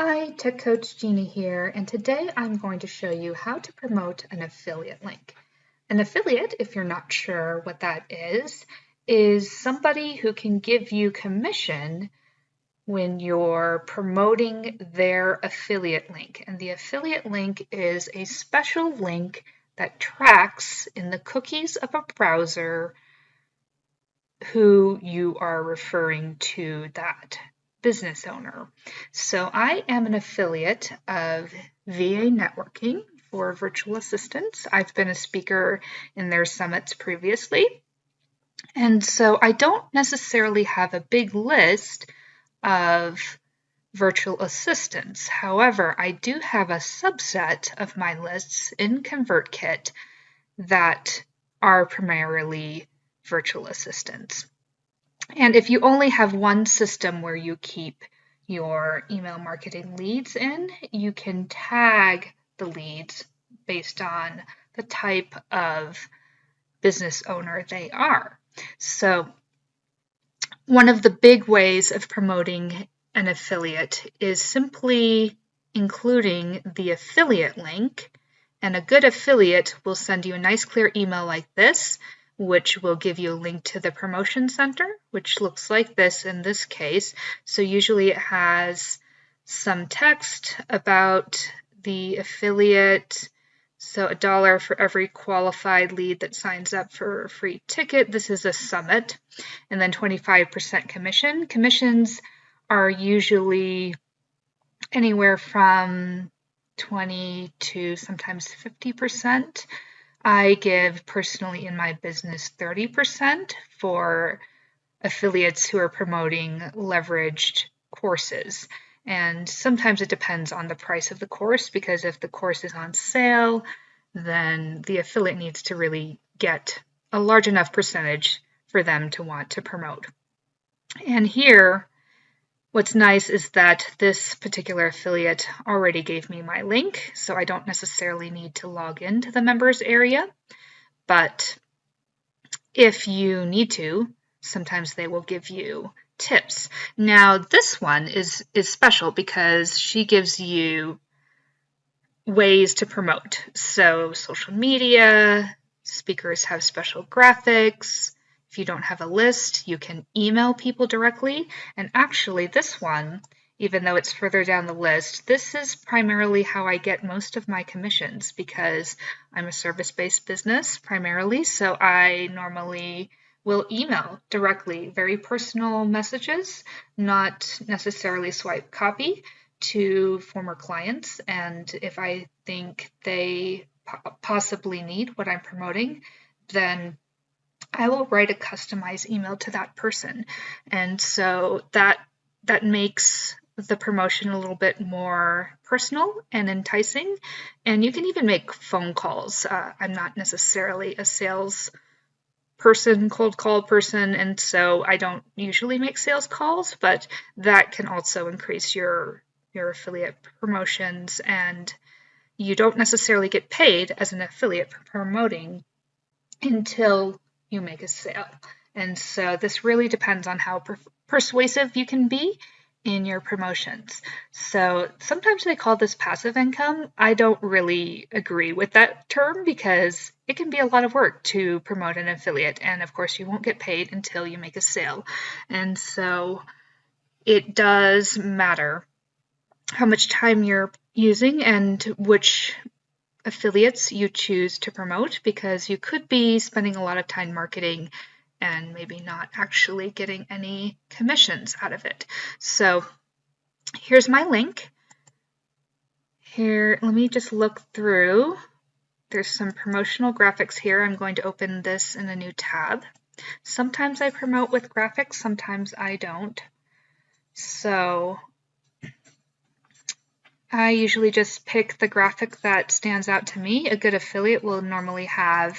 Hi, Tech Coach Jeannie here, and today I'm going to show you how to promote an affiliate link. An affiliate, if you're not sure what that is somebody who can give you commission when you're promoting their affiliate link. And the affiliate link is a special link that tracks in the cookies of a browser who you are referring to that business owner. So I am an affiliate of VA Networking for virtual assistants. I've been a speaker in their summits previously. And so I don't necessarily have a big list of virtual assistants. However, I do have a subset of my lists in ConvertKit that are primarily virtual assistants. And if you only have one system where you keep your email marketing leads in, you can tag the leads based on the type of business owner they are. So one of the big ways of promoting an affiliate is simply including the affiliate link, and a good affiliate will send you a nice clear email like this, which will give you a link to the promotion center, which looks like this in this case. So usually it has some text about the affiliate. So $1 for every qualified lead that signs up for a free ticket. This is a summit. And then 25% commission. Commissions are usually anywhere from 20 to sometimes 50%. I give personally in my business 30% for affiliates who are promoting leveraged courses. And sometimes it depends on the price of the course, because if the course is on sale, then the affiliate needs to really get a large enough percentage for them to want to promote. And here, what's nice is that this particular affiliate already gave me my link, so I don't necessarily need to log into the members area. But if you need to, sometimes they will give you tips. Now, this one is special because she gives you ways to promote. So social media, speakers have special graphics. If you don't have a list, you can email people directly. And actually, this one, even though it's further down the list, this is primarily how I get most of my commissions, because I'm a service-based business primarily. So I normally will email directly, very personal messages, not necessarily swipe copy, to former clients. And if I think they possibly need what I'm promoting, then I will write a customized email to that person. And so that makes the promotion a little bit more personal and enticing. And you can even make phone calls. I'm not necessarily a sales person, cold call person, and so I don't usually make sales calls, but that can also increase your affiliate promotions, and you don't necessarily get paid as an affiliate for promoting until you make a sale. And so this really depends on how persuasive you can be in your promotions. So sometimes they call this passive income. I don't really agree with that term, because it can be a lot of work to promote an affiliate, and of course you won't get paid until you make a sale. And so it does matter how much time you're using and which affiliates you choose to promote, because you could be spending a lot of time marketing and maybe not actually getting any commissions out of it. So here's my link. Here, let me just look through. There's some promotional graphics here. I'm going to open this in a new tab. Sometimes I promote with graphics, sometimes I don't. So I usually just pick the graphic that stands out to me. A good affiliate will normally have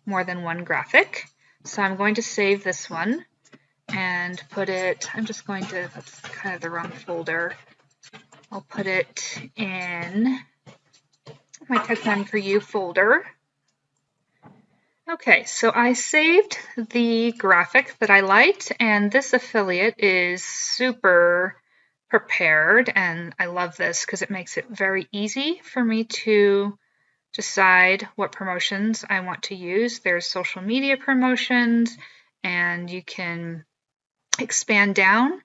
more than one graphic. So I'm going to save this one and put it, that's kind of the wrong folder. I'll put it in my Tech One for You folder. Okay, so I saved the graphic that I liked, and this affiliate is super prepared, and I love this because it makes it very easy for me to decide what promotions I want to use. There's social media promotions, and you can expand down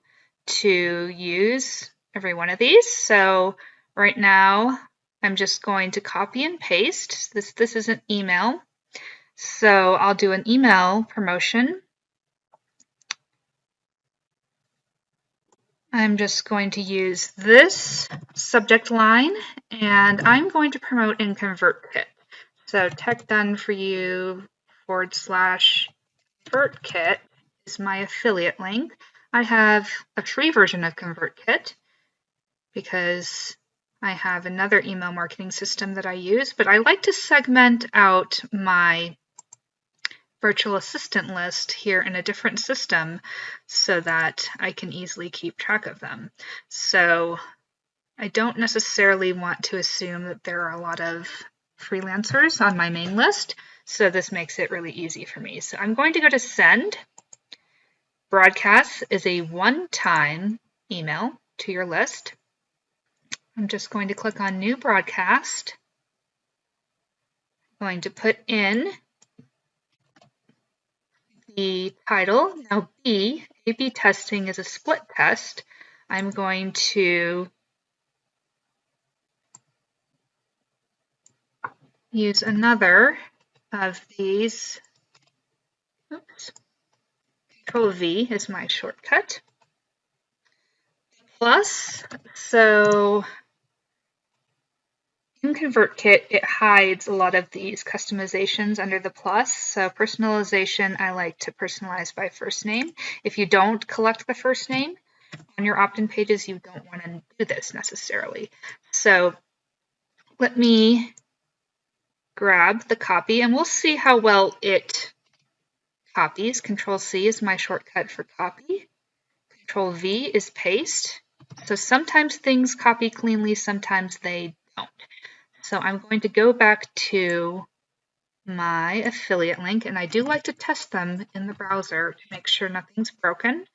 to use every one of these. So right now, I'm just going to copy and paste. This is an email. So I'll do an email promotion. I'm just going to use this subject line, and I'm going to promote in ConvertKit. So tech done for you /ConvertKit is my affiliate link. I have a free version of ConvertKit because I have another email marketing system that I use, but I like to segment out my virtual assistant list here in a different system so that I can easily keep track of them. So I don't necessarily want to assume that there are a lot of freelancers on my main list, so this makes it really easy for me. So I'm going to go to send. Broadcast is a one-time email to your list. I'm just going to click on new broadcast. I'm going to put in the title. Now A/B testing is a split test. I'm going to use another of these. Oops. Control V is my shortcut. Plus, so in ConvertKit, it hides a lot of these customizations under the plus. So personalization, I like to personalize by first name. If you don't collect the first name on your opt-in pages, you don't want to do this necessarily. So let me grab the copy, and we'll see how well it copies. Control C is my shortcut for copy. Control V is paste. So sometimes things copy cleanly, sometimes they don't. So I'm going to go back to my affiliate link, and I do like to test them in the browser to make sure nothing's broken.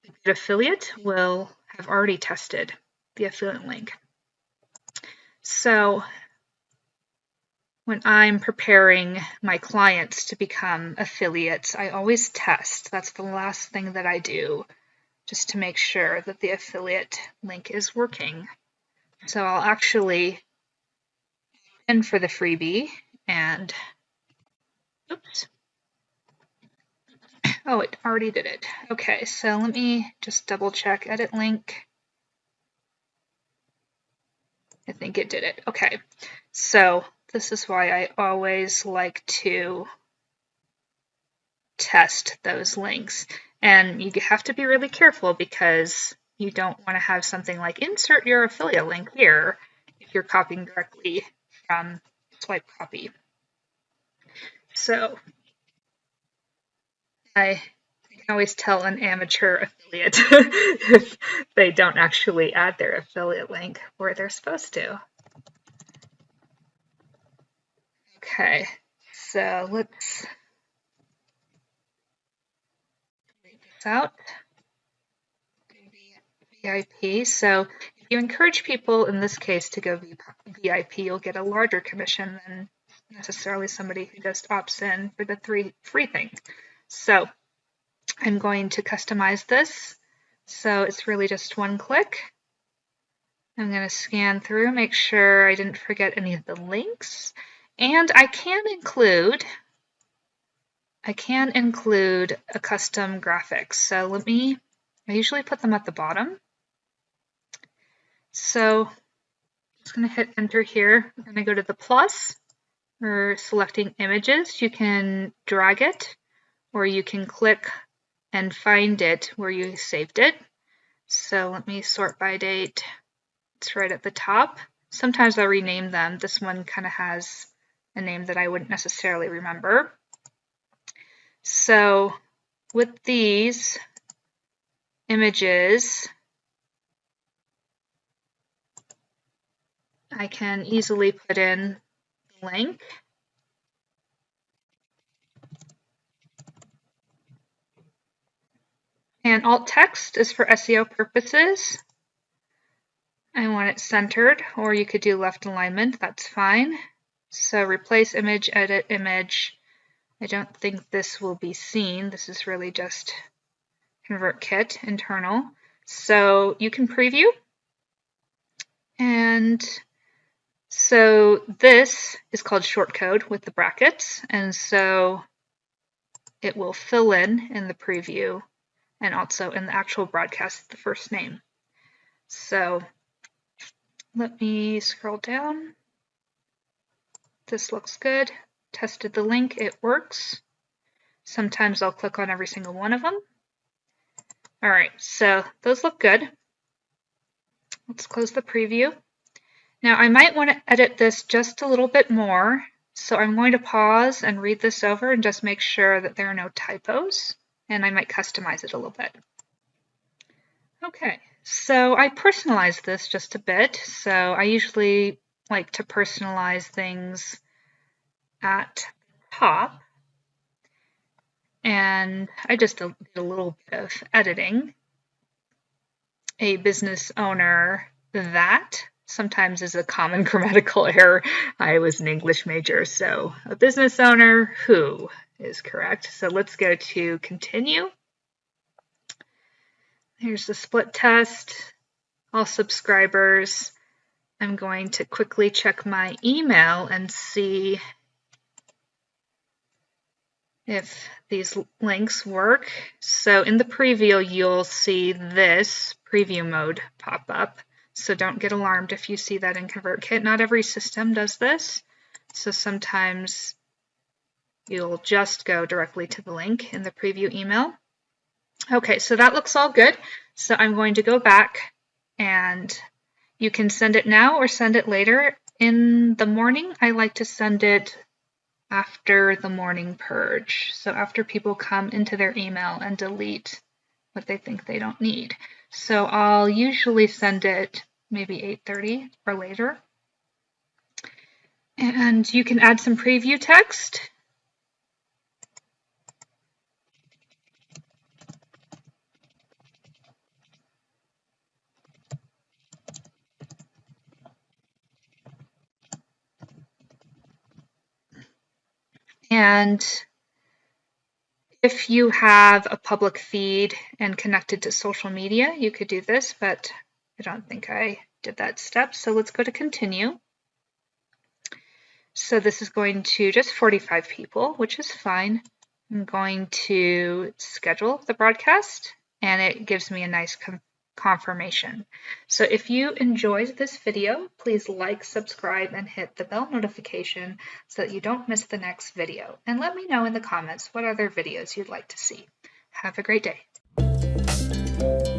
A good affiliate will have already tested the affiliate link. So when I'm preparing my clients to become affiliates, I always test. That's the last thing that I do, just to make sure that the affiliate link is working. So I'll actually in for the freebie and oops. Oh, it already did it. Okay, so let me just double check edit link. I think it did it. Okay, so this is why I always like to test those links. And you have to be really careful because you don't want to have something like insert your affiliate link here if you're copying directly from swipe copy. So I can always tell an amateur affiliate if they don't actually add their affiliate link where they're supposed to. Okay, so let's read this out. VIP. So if you encourage people, in this case, to go VIP, you'll get a larger commission than necessarily somebody who just opts in for the free thing. So I'm going to customize this. So it's really just one click. I'm going to scan through, make sure I didn't forget any of the links. And I can include a custom graphics. So I usually put them at the bottom. So I'm just going to hit enter here. I'm going to go to the plus. For selecting images, you can drag it, or you can click and find it where you saved it. So let me sort by date. It's right at the top. Sometimes I'll rename them. This one kind of has a name that I wouldn't necessarily remember. So with these images, I can easily put in the link. And alt text is for SEO purposes. I want it centered, or you could do left alignment, that's fine. So replace image, edit image. I don't think this will be seen. This is really just ConvertKit internal. So you can preview. And so this is called shortcode with the brackets. And so it will fill in the preview and also in the actual broadcast the first name. So let me scroll down. This looks good. Tested the link, it works. Sometimes I'll click on every single one of them. All right, so those look good. Let's close the preview. Now I might want to edit this just a little bit more. So I'm going to pause and read this over and just make sure that there are no typos. And I might customize it a little bit. Okay, so I personalized this just a bit. So I usually like to personalize things at the top. And I just did a little bit of editing. A business owner, that sometimes is a common grammatical error. I was an English major, so a business owner, who is correct. So let's go to continue. Here's the split test, all subscribers. I'm going to quickly check my email and see if these links work. So in the preview, you'll see this preview mode pop up. So don't get alarmed if you see that in ConvertKit. Not every system does this. So sometimes you'll just go directly to the link in the preview email. Okay, so that looks all good. So I'm going to go back, and you can send it now or send it later. In the morning, I like to send it after the morning purge. So after people come into their email and delete what they think they don't need. So I'll usually send it maybe 8:30 or later. And you can add some preview text. And if you have a public feed and connected to social media, you could do this, but I don't think I did that step. So let's go to continue. So this is going to just 45 people, which is fine. I'm going to schedule the broadcast, and it gives me a nice confirmation. So if you enjoyed this video, please like, subscribe, and hit the bell notification so that you don't miss the next video. And let me know in the comments what other videos you'd like to see. Have a great day.